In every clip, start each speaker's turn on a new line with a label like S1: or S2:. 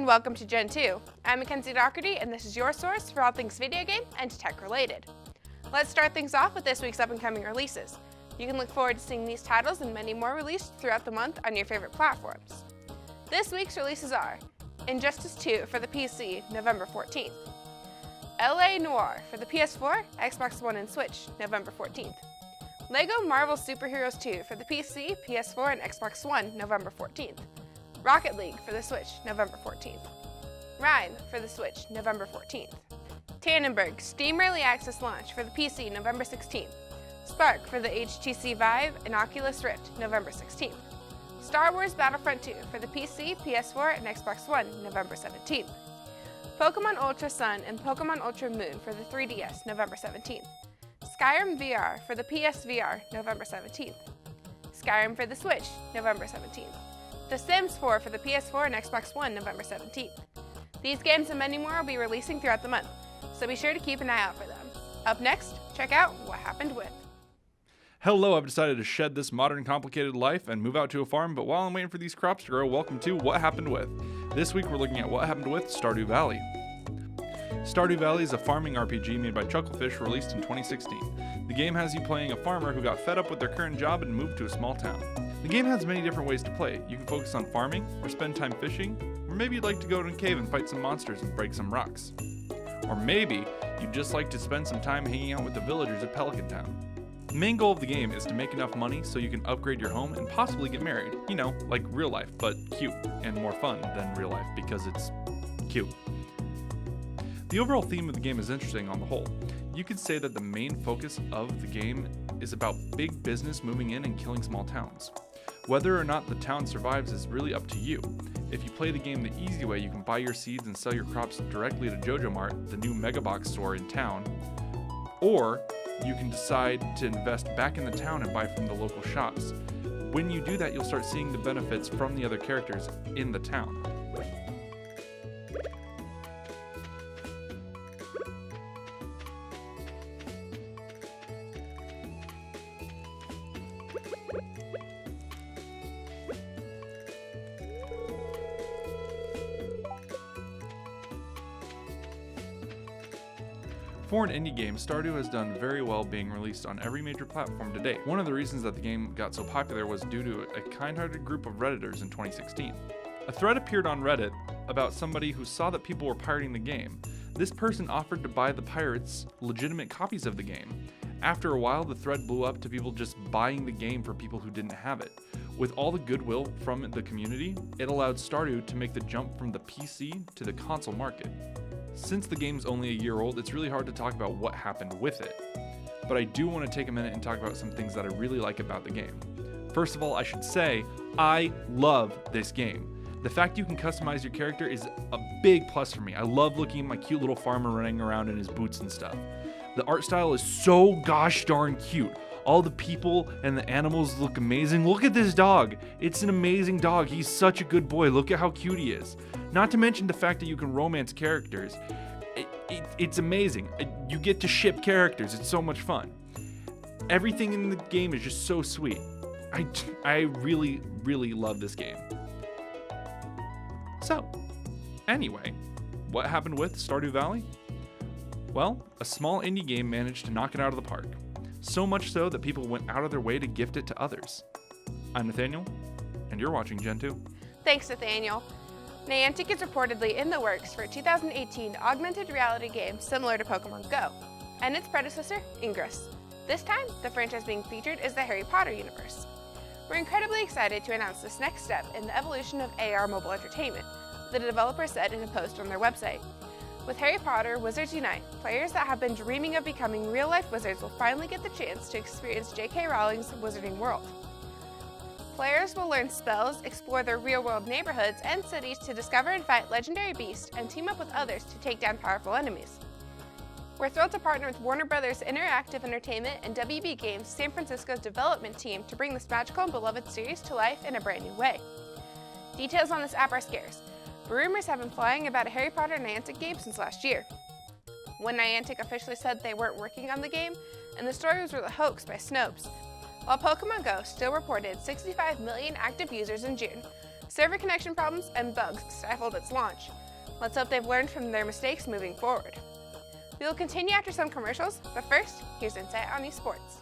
S1: and welcome to Gentoo. I'm Mackenzie Doherty, and this is your source for all things video game and tech related. Let's start things off with this week's up-and-coming releases. You can look forward to seeing these titles and many more released throughout the month on your favorite platforms. This week's releases are Injustice 2 for the PC, November 14th. LA Noire for the PS4, Xbox One, and Switch, November 14th. LEGO Marvel Superheroes 2 for the PC, PS4, and Xbox One, November 14th. Rocket League for the Switch, November 14th. Rhyme for the Switch, November 14th. TANNENBERG Steam Early Access launch for the PC, November 16th. Spark for the HTC Vive and Oculus Rift, November 16th. Star Wars Battlefront 2 for the PC, PS4, and Xbox One, November 17th. Pokemon ULTRASUN and Pokemon Ultra Moon for the 3DS, November 17th. Skyrim VR for the PSVR, November 17th. Skyrim for the Switch, November 17th. The Sims 4 for the PS4 and Xbox One, November 17th. These games and many more will be releasing throughout the month, so be sure to keep an eye out for them. Up next, check out What Happened With.
S2: Hello, I've decided to shed this modern complicated life and move out to a farm, but while I'm waiting for these crops to grow, welcome to What Happened With. This week we're looking at what happened with Stardew Valley. Stardew Valley is a farming RPG made by Chucklefish, released in 2016. The game has you playing a farmer who got fed up with their current job and moved to a small town. The game has many different ways to play. You can focus on farming, or spend time fishing, or maybe you'd like to go to a cave and fight some monsters and break some rocks. Or maybe you'd just like to spend some time hanging out with the villagers at Pelican Town. The main goal of the game is to make enough money so you can upgrade your home and possibly get married. You know, like real life, but cute and more fun than real life because it's cute. The overall theme of the game is interesting on the whole. You could say that the main focus of the game is about big business moving in and killing small towns. Whether or not the town survives is really up to you. If you play the game the easy way, you can buy your seeds and sell your crops directly to Jojo Mart, the new megabox store in town, or you can decide to invest back in the town and buy from the local shops. When you do that, you'll start seeing the benefits from the other characters in the town. For an indie game, Stardew has done very well being released on every major platform to date. One of the reasons that the game got so popular was due to a kind-hearted group of Redditors in 2016. A thread appeared on Reddit about somebody who saw that people were pirating the game. This person offered to buy the pirates legitimate copies of the game. After a while, the thread blew up to people just buying the game for people who didn't have it. With all the goodwill from the community, it allowed Stardew to make the jump from the PC to the console market. Since the game's only a year old, it's really hard to talk about what happened with it. But I do want to take a minute and talk about some things that I really like about the game. First of all, I should say, I love this game. The fact you can customize your character is a big plus for me. I love looking at my cute little farmer running around in his boots and stuff. The art style is so gosh darn cute. All the people and the animals look amazing. Look at this dog. It's an amazing dog. He's such a good boy. Look at how cute he is. Not to mention the fact that you can romance characters. It's amazing. You get to ship characters. It's so much fun. Everything in the game is just so sweet. I really, really love this game. So, anyway, what happened with Stardew Valley? Well, a small indie game managed to knock it out of the park. So much so that people went out of their way to gift it to others. I'm Nathaniel, and you're watching Gentoo.
S1: Thanks, Nathaniel. Niantic is reportedly in the works for a 2018 augmented reality game similar to Pokemon Go, and its predecessor, Ingress. This time, the franchise being featured is the Harry Potter universe. We're incredibly excited to announce this next step in the evolution of AR mobile entertainment, the developer said in a post on their website. With Harry Potter Wizards Unite, players that have been dreaming of becoming real-life wizards will finally get the chance to experience J.K. Rowling's Wizarding World. Players will learn spells, explore their real-world neighborhoods and cities to discover and fight legendary beasts, and team up with others to take down powerful enemies. We're thrilled to partner with Warner Brothers Interactive Entertainment and WB Games San Francisco's development team to bring this magical and beloved series to life in a brand new way. Details on this app are scarce, but rumors have been flying about a Harry Potter Niantic game since last year. When Niantic officially said they weren't working on the game, and the story was a hoax by Snopes, while Pokemon Go still reported 65 million active users in June, server connection problems and bugs stifled its launch. Let's hope they've learned from their mistakes moving forward. We will continue after some commercials, but first, here's Insight on Esports.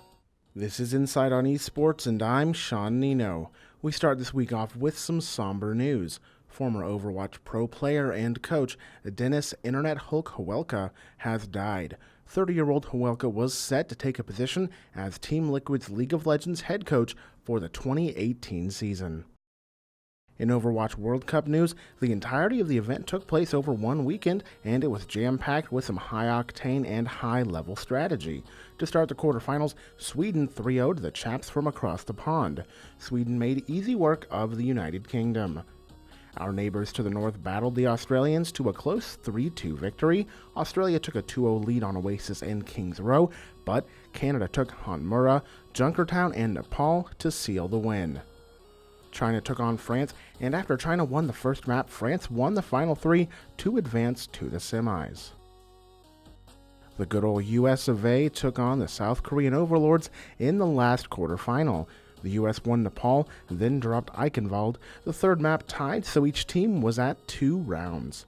S3: This is Insight on Esports, and I'm Sean Nino. We start this week off with some somber news. Former Overwatch pro player and coach Dennis Internet Hulk Hawelka has died. 30-year-old Hawelka was set to take a position as Team Liquid's League of Legends head coach for the 2018 season. In Overwatch World Cup news, the entirety of the event took place over one weekend, and it was jam-packed with some high-octane and high-level strategy. To start the quarterfinals, Sweden 3-0'd the chaps from across the pond. Sweden made easy work of the United Kingdom. Our neighbors to the north battled the Australians to a close 3-2 victory. Australia took a 2-0 lead on Oasis and Kings Row, but Canada took Hanmura, Junkertown, and Nepal to seal the win. China took on France, and after China won the first map, France won the final three to advance to the semis. The good old US of A took on the South Korean overlords in the last quarterfinal. The US won Nepal, then dropped Eichenwald. The third map tied, so each team was at 2 rounds.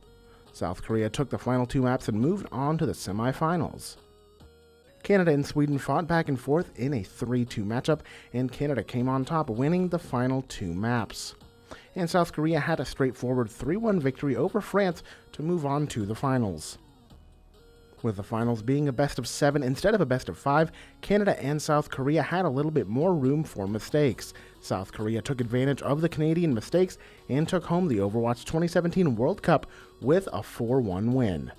S3: South Korea took the final 2 maps and moved on to the semifinals. Canada and Sweden fought back and forth in a 3-2 matchup, and Canada came on top, winning the final 2 maps. And South Korea had a straightforward 3-1 victory over France to move on to the finals. With the finals being a best of 7 instead of a best of 5, Canada and South Korea had a little bit more room for mistakes. South Korea took advantage of the Canadian mistakes and took home the Overwatch 2017 World Cup with a 4-1 win.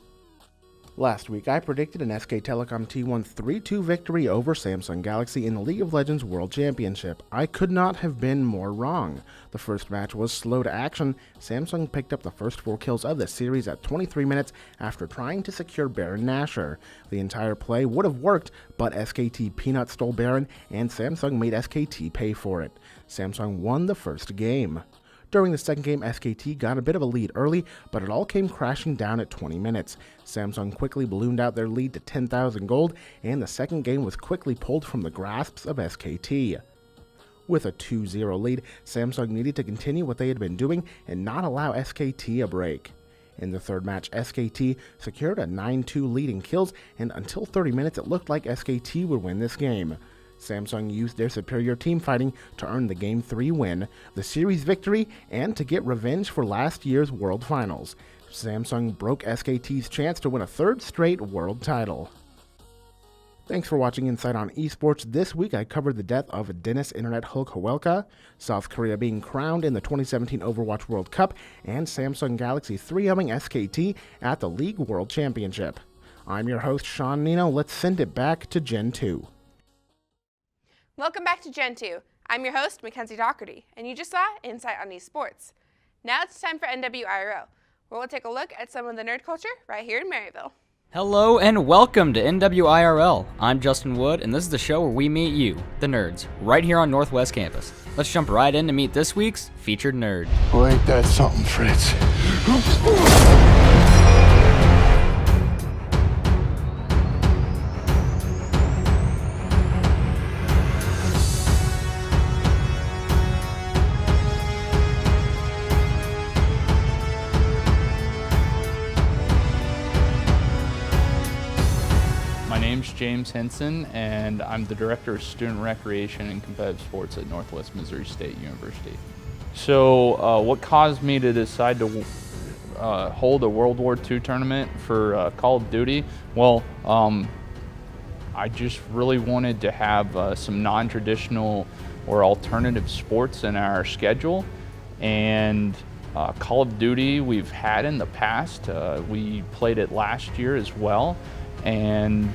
S3: Last week, I predicted an SK Telecom T1 3-2 victory over Samsung Galaxy in the League of Legends World Championship. I could not have been more wrong. The first match was slow to action. Samsung picked up the first 4 kills of the series at 23 minutes after trying to secure Baron Nashor. The entire play would have worked, but SKT Peanut stole Baron, and Samsung made SKT pay for it. Samsung won the first game. During the second game, SKT got a bit of a lead early, but it all came crashing down at 20 minutes. Samsung quickly ballooned out their lead to 10,000 gold, and the second game was quickly pulled from the grasps of SKT. With a 2-0 lead, Samsung needed to continue what they had been doing and not allow SKT a break. In the third match, SKT secured a 9-2 lead in kills, and until 30 minutes it looked like SKT would win this game. Samsung used their superior team fighting to earn the Game 3 win, the series victory, and to get revenge for last year's World Finals. Samsung broke SKT's chance to win a 3rd straight world title. Thanks for watching Insight on Esports. This week I covered the death of Dennis Internet Hulk Hawelka, South Korea being crowned in the 2017 Overwatch World Cup, and Samsung Galaxy 3-0ing SKT at the League World Championship. I'm your host, Sean Nino. Let's send it back to Gentoo.
S1: Welcome back to Gentoo. I'm your host, Mackenzie Doherty, and you just saw Insight on Esports. Now it's time for NWIRL, where we'll take a look at some of the nerd culture right here in Maryville.
S4: Hello and welcome to NWIRL. I'm Justin Wood, and this is the show where we meet you, the nerds, right here on Northwest Campus. Let's jump right in to meet this week's featured nerd.
S5: Well, ain't that something, Fritz?
S2: My name's James Henson, and I'm the Director of Student Recreation and Competitive Sports at Northwest Missouri State University. So what caused me to decide to hold a World War II tournament for Call of Duty? Well, I just really wanted to have some non-traditional or alternative sports in our schedule, and Call of Duty we've had in the past. We played it last year as well, and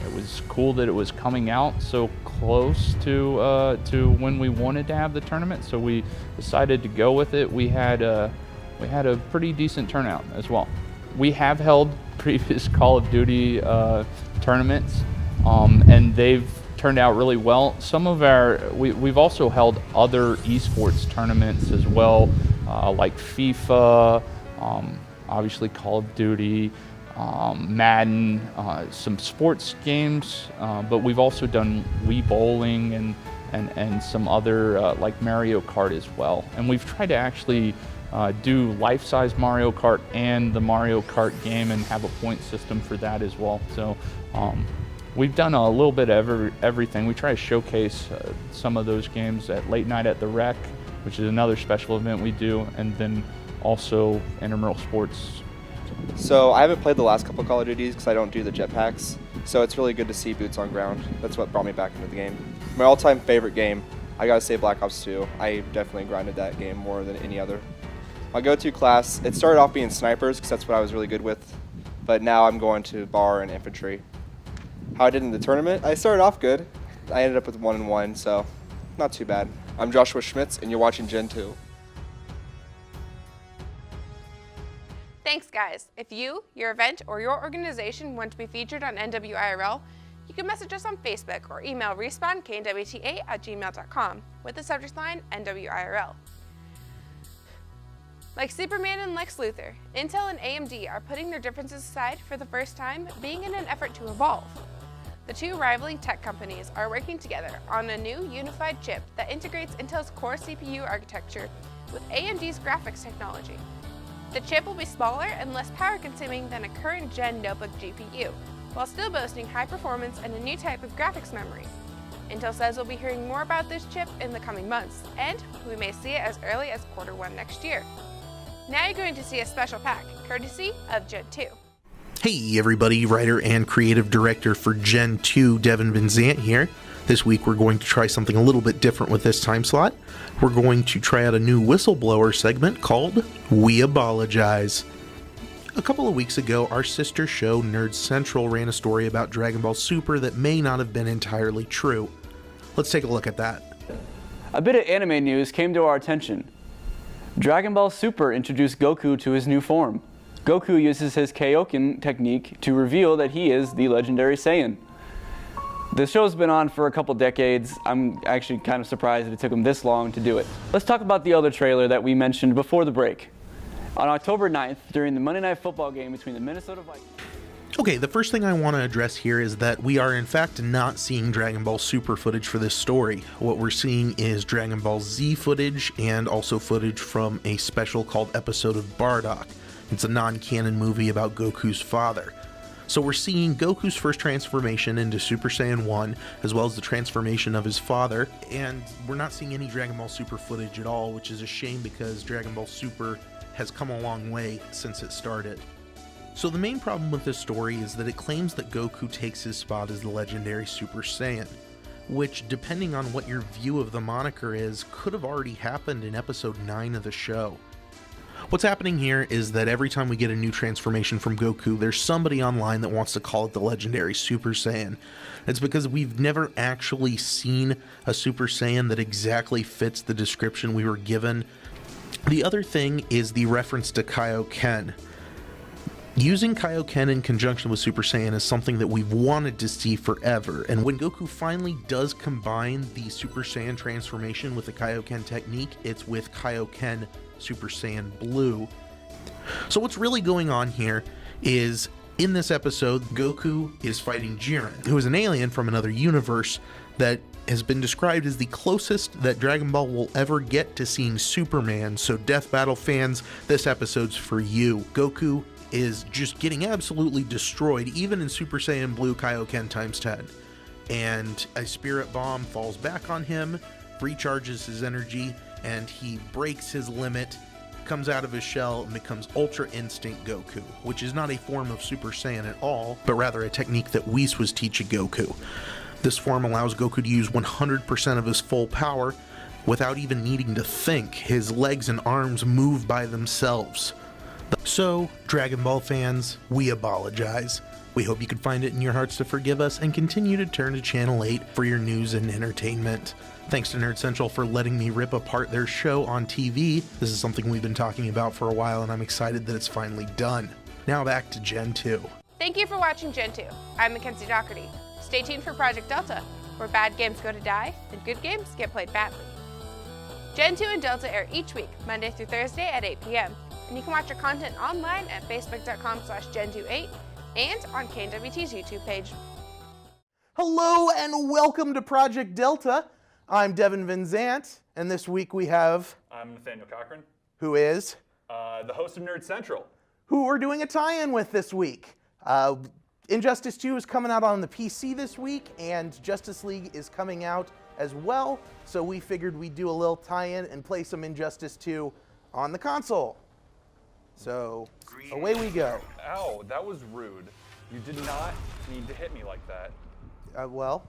S2: it was cool that it was coming out so close to when we wanted to have the tournament. So we decided to go with it. We had a pretty decent turnout as well. We have held previous Call of Duty tournaments, and they've turned out really well. Some of we've also held other esports tournaments as well, like FIFA, obviously Call of Duty, Madden, some sports games, but we've also done Wii Bowling and
S6: and some other like Mario Kart as well. And we've tried to actually do life-size Mario Kart and the Mario Kart game and have a point system for that as well. So we've done a little bit of everything. We try to showcase some of those games at Late Night at the Rec, which is another special event we do, and then also intramural sports.
S7: So I haven't played the last couple of Call of Duties because I don't do the jetpacks. So it's really good to see boots on ground. That's what brought me back into the game. My all-time favorite game, I gotta say Black Ops 2. I definitely grinded that game more than any other. My go-to class, it started off being snipers because that's what I was really good with. But now I'm going to bar and infantry. How I did in the tournament, I started off good. I ended up with 1-1, so not too bad. I'm Joshua Schmitz, and you're watching Gentoo.
S1: Thanks, guys. If you, your event, or your organization want to be featured on NWIRL, you can message us on Facebook or email respawn_knwta@gmail.com with the subject line NWIRL. Like Superman and Lex Luthor, Intel and AMD are putting their differences aside for the first time, being in an effort to evolve. The two rivaling tech companies are working together on a new unified chip that integrates Intel's core CPU architecture with AMD's graphics technology. The chip will be smaller and less power-consuming than a current-gen notebook GPU, while still boasting high performance and a new type of graphics memory. Intel says we'll be hearing more about this chip in the coming months, and we may see it as early as Q1 next year. Now you're going to see a special pack, courtesy of Gentoo.
S8: Hey everybody, writer and creative director for Gentoo, Devin Van Zant here. This week we're going to try something a little bit different with this time slot. We're going to try out a new whistleblower segment called We Apologize. A couple of weeks ago, our sister show Nerd Central ran a story about Dragon Ball Super that may not have been entirely true. Let's take a look at that.
S9: A bit of anime news came to our attention. Dragon Ball Super introduced Goku to his new form. Goku uses his Kaioken technique to reveal that he is the legendary Saiyan. The show's been on for a couple decades. I'm actually kind of surprised that it took him this long to do it. Let's talk about the other trailer that we mentioned before the break. On October 9th, during the Monday Night Football game between the Minnesota Vikings...
S8: Okay, the first thing I want to address here is that we are in fact not seeing Dragon Ball Super footage for this story. What we're seeing is Dragon Ball Z footage and also footage from a special called Episode of Bardock. It's a non-canon movie about Goku's father. So we're seeing Goku's first transformation into Super Saiyan 1, as well as the transformation of his father, and we're not seeing any Dragon Ball Super footage at all, which is a shame because Dragon Ball Super has come a long way since it started. So the main problem with this story is that it claims that Goku takes his spot as the legendary Super Saiyan, which, depending on what your view of the moniker is, could have already happened in episode 9 of the show. What's happening here is that every time we get a new transformation from Goku, there's somebody online that wants to call it the legendary Super Saiyan. It's because we've never actually seen a Super Saiyan that exactly fits the description we were given. The other thing is the reference to Kaioken. Using Kaioken in conjunction with Super Saiyan is something that we've wanted to see forever, and when Goku finally does combine the Super Saiyan transformation with the Kaioken technique, it's with Kaioken Super Saiyan Blue. So what's really going on here is, in this episode, Goku is fighting Jiren, who is an alien from another universe that has been described as the closest that Dragon Ball will ever get to seeing Superman. So Death Battle fans, this episode's for you. Goku is just getting absolutely destroyed, even in Super Saiyan Blue Kaioken times 10. And a spirit bomb falls back on him, recharges his energy, and he breaks his limit, comes out of his shell, and becomes Ultra Instinct Goku, which is not a form of Super Saiyan at all, but rather a technique that Whis was teaching Goku. This form allows Goku to use 100% of his full power without even needing to think. His legs and arms move by themselves. So, Dragon Ball fans, we apologize. We hope you can find it in your hearts to forgive us and continue to turn to Channel 8 for your news and entertainment. Thanks to Nerd Central for letting me rip apart their show on TV. This is something we've been talking about for a while, and I'm excited that it's finally done. Now back to Gentoo.
S1: Thank you for watching Gentoo. I'm Mackenzie Doherty. Stay tuned for Project Delta, where bad games go to die and good games get played badly. Gentoo and Delta air each week, Monday through Thursday at 8 p.m. And you can watch our content online at facebook.com/Gentoo8 and on KNWT's YouTube page.
S10: Hello and welcome to Project Delta.
S8: I'm Devin Van Zant, and this week we have,
S2: I'm Nathaniel Cochran,
S8: who is,
S2: the host of Nerd Central.
S8: who we're doing a tie-in with this week. Injustice 2 is coming out on the PC this week, and Justice League is coming out as well, so we figured we'd do a little tie-in and play some Injustice 2 on the console. So, away we go.
S2: Ow, that was rude. You did not need to hit me like that.
S8: Well,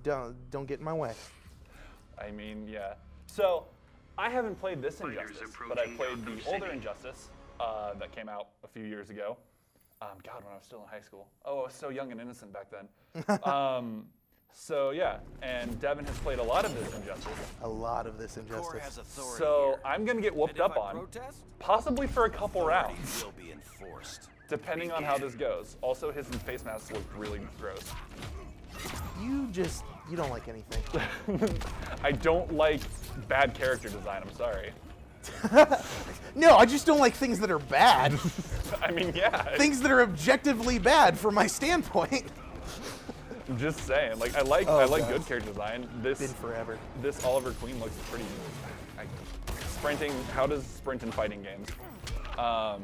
S8: don't get in my way.
S2: I mean, yeah. So, I haven't played this Injustice, but I played the older Injustice that came out a few years ago. God, when I was still in high school. Oh, I was so young and innocent back then. So, yeah, and Devin has played a lot of this Injustice.
S8: A lot of this Injustice.
S2: So, I'm going to get whooped up on, possibly for a couple rounds, depending on how this goes. Also, his face masks look really gross.
S8: You don't like anything.
S2: I don't like bad character design, I'm sorry.
S8: No, I just don't like things that are bad.
S2: I mean, yeah.
S8: Things that are objectively bad from my standpoint.
S2: I'm just saying, like I like good character design.
S8: Been forever.
S2: This Oliver Queen looks pretty. Sprinting. How does sprint in fighting games? I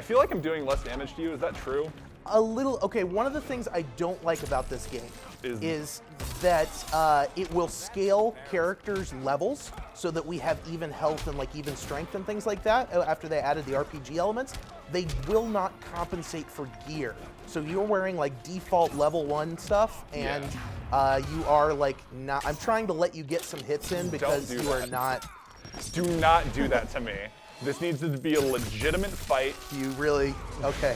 S2: feel like I'm doing less damage to you. Is that true?
S8: A little. Okay, one of the things I don't like about this game is that it will scale characters' levels so that we have even health and like even strength and things like that. After they added the RPG elements, they will not compensate for gear. So you're wearing like default level 1 stuff, and you are like not. I'm trying to let you get some hits in because you are not.
S2: Do not do that to me. This needs to be a legitimate fight.
S8: You really? Okay.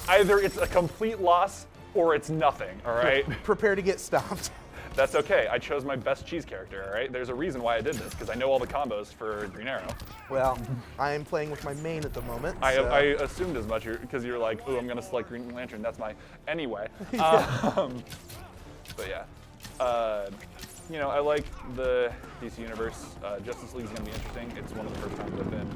S2: Either it's a complete loss or it's nothing, all right?
S8: Prepare to get stomped.
S2: That's okay. I chose my best cheese character, all right? There's a reason why I did this, because I know all the combos for Green Arrow.
S8: Well, I am playing with my main at the moment.
S2: I assumed as much, because you're like, oh, I'm going to select Green Lantern. That's my... Anyway. But yeah. You know, I like the DC Universe. Justice League is going to be interesting. It's one of the first times I've been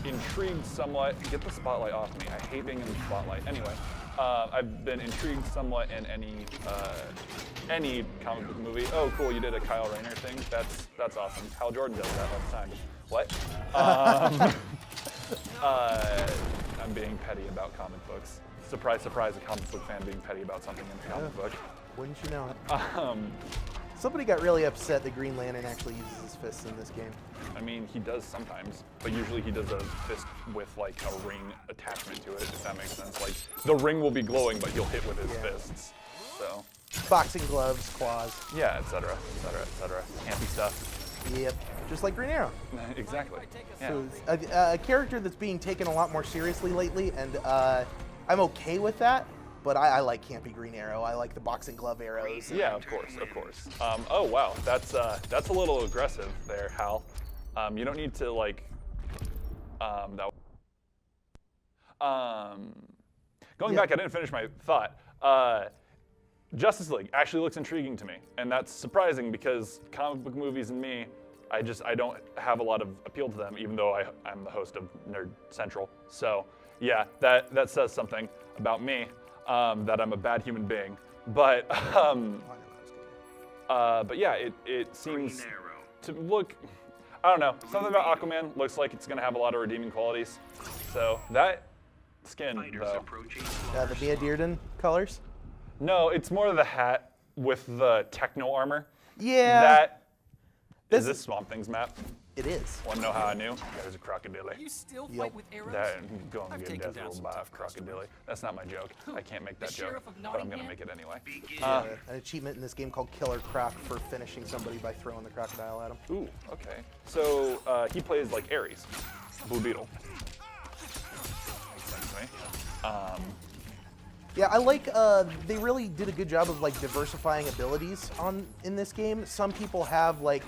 S2: intrigued somewhat. Get the spotlight off me. I hate being in the spotlight. Anyway, I've been intrigued somewhat in any comic book movie. Oh, cool! You did a Kyle Rayner thing. That's awesome. Hal Jordan does that all the time. What? I'm being petty about comic books. Surprise, surprise! A comic book fan being petty about something in a comic book.
S8: Wouldn't you know it? Somebody got really upset that Green Lantern actually uses his fists in this game.
S2: I mean, he does sometimes, but usually he does a fist with like a ring attachment to it, if that makes sense. Like, the ring will be glowing, but he'll hit with his fists, so.
S8: Boxing gloves, claws.
S2: Yeah, et cetera, et cetera, et cetera. Campy stuff.
S8: Yep, just like Green Arrow.
S2: Exactly. Yeah.
S8: So, a character that's being taken a lot more seriously lately, and I'm okay with that. But I like campy Green Arrow. I like the boxing glove arrows.
S2: Yeah, of course, of course. Oh wow, that's a little aggressive there, Hal. You don't need to like. Going back, I didn't finish my thought. Justice League actually looks intriguing to me, and that's surprising because comic book movies and me, I don't have a lot of appeal to them, even though I'm the host of Nerd Central. So yeah, that says something about me. That I'm a bad human being, but yeah, it seems to look. I don't know. Something about Aquaman looks like it's gonna have a lot of redeeming qualities. So that skin, though.
S8: The Mia Dearden colors.
S2: No, it's more of the hat with the techno armor.
S8: Yeah.
S2: Is this Swamp Thing's map?
S8: It is.
S2: Want to know how I knew? There's a crocodile.
S10: You still fight with arrows?
S2: That gonna get death ruled by a crocodile. That's not my joke. I can't make that joke, but I'm gonna make it anyway.
S8: An achievement in this game called Killer Croc for finishing somebody by throwing the crocodile at him.
S2: Ooh, okay. So he plays like Ares, Blue Beetle. Makes sense to me.
S8: Yeah, I like. They really did a good job of like diversifying abilities in this game. Some people have like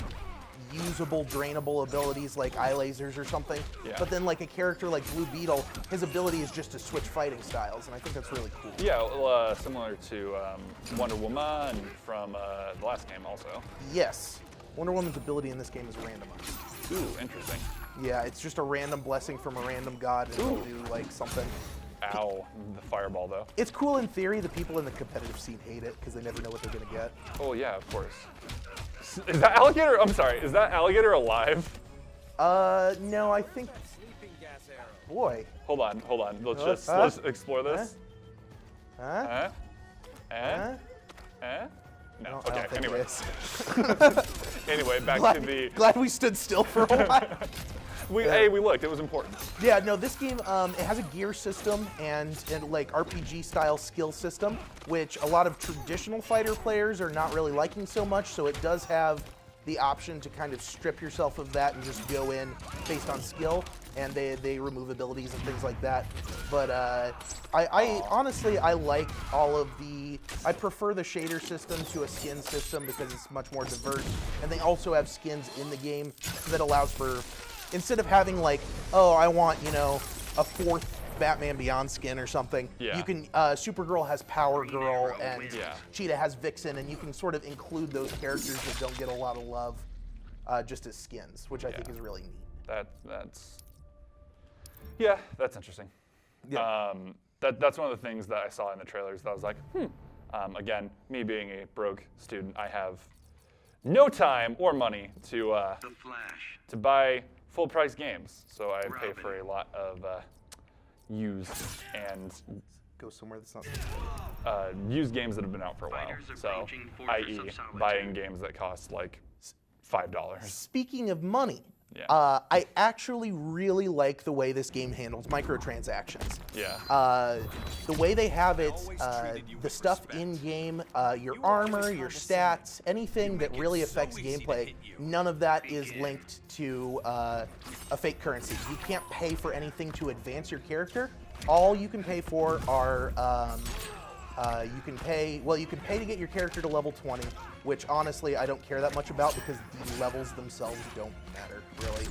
S8: usable, drainable abilities like eye lasers or something.
S2: Yeah.
S8: But then like a character like Blue Beetle, his ability is just to switch fighting styles, and I think that's really cool.
S2: Yeah, well, similar to Wonder Woman from the last game also.
S8: Yes. Wonder Woman's ability in this game is randomized.
S2: Ooh, interesting.
S8: Yeah, it's just a random blessing from a random god, and it'll do like something.
S2: Ow, the fireball though.
S10: It's cool in theory. The people in the competitive scene hate it because they never know what they're gonna get.
S2: Oh yeah, of course. Is that alligator? I'm sorry. Is that alligator alive?
S10: No, I think. Boy.
S2: Hold on. Let's explore this.
S10: Huh?
S2: No.
S10: I don't
S2: Okay.
S10: think
S2: Anyway.
S10: it is.
S2: Anyway, back to the.
S10: Glad we stood still for a while.
S2: Hey, we looked. It was important.
S10: Yeah, no, this game, it has a gear system and like RPG style skill system, which a lot of traditional fighter players are not really liking so much, so it does have the option to kind of strip yourself of that and just go in based on skill, and they remove abilities and things like that. But I honestly, I like all of I prefer the shader system to a skin system because it's much more diverse, and they also have skins in the game that allows for, instead of having like, oh, I want, you know, a 4th Batman Beyond skin or something,
S2: Yeah.
S10: you can, Supergirl has Power Girl and
S2: Yeah.
S10: Cheetah has Vixen, and you can sort of include those characters that don't get a lot of love just as skins, which I think is really neat.
S2: That's interesting.
S10: Yeah.
S2: That's one of the things that I saw in the trailers that I was like, again, me being a broke student, I have no time or money to buy full price games, so I pay for a lot of used and
S10: Go somewhere that's not.
S2: used games that have been out for a while. So, i.e., buying games that cost like $5.
S10: Speaking of money,
S2: Yeah.
S10: I actually really like the way this game handles microtransactions.
S2: Yeah.
S10: The way they have it, the stuff in game, your armor, your stats, anything that really affects gameplay, none of that is linked to a fake currency. You can't pay for anything to advance your character. All you can pay for are, you can pay to get your character to level 20, which honestly I don't care that much about because the levels themselves don't matter really.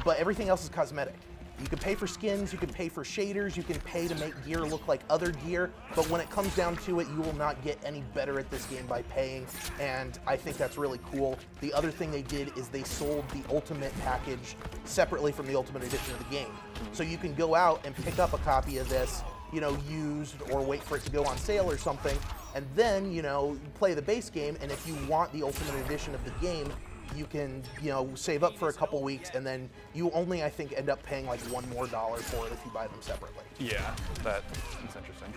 S10: But everything else is cosmetic. You can pay for skins, you can pay for shaders, you can pay to make gear look like other gear, but when it comes down to it, you will not get any better at this game by paying, and I think that's really cool. The other thing they did is they sold the Ultimate package separately from the Ultimate Edition of the game. So you can go out and pick up a copy of this, you know, used, or wait for it to go on sale or something, and then, you know, play the base game, and if you want the Ultimate Edition of the game, you can, you know, save up for a couple weeks, and then you only, I think, end up paying like $1 more for it if you buy them separately.
S2: Yeah, that's interesting.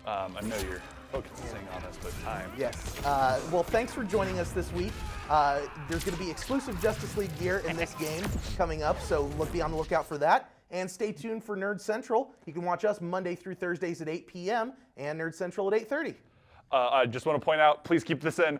S2: I know you're focusing on this, but time.
S10: Yes. Well, thanks for joining us this week. There's going to be exclusive Justice League gear in this game coming up, so be on the lookout for that. And stay tuned for Nerd Central. You can watch us Monday through Thursdays at 8 p.m. and Nerd Central at 8:30.
S2: I just want to point out, please keep this in.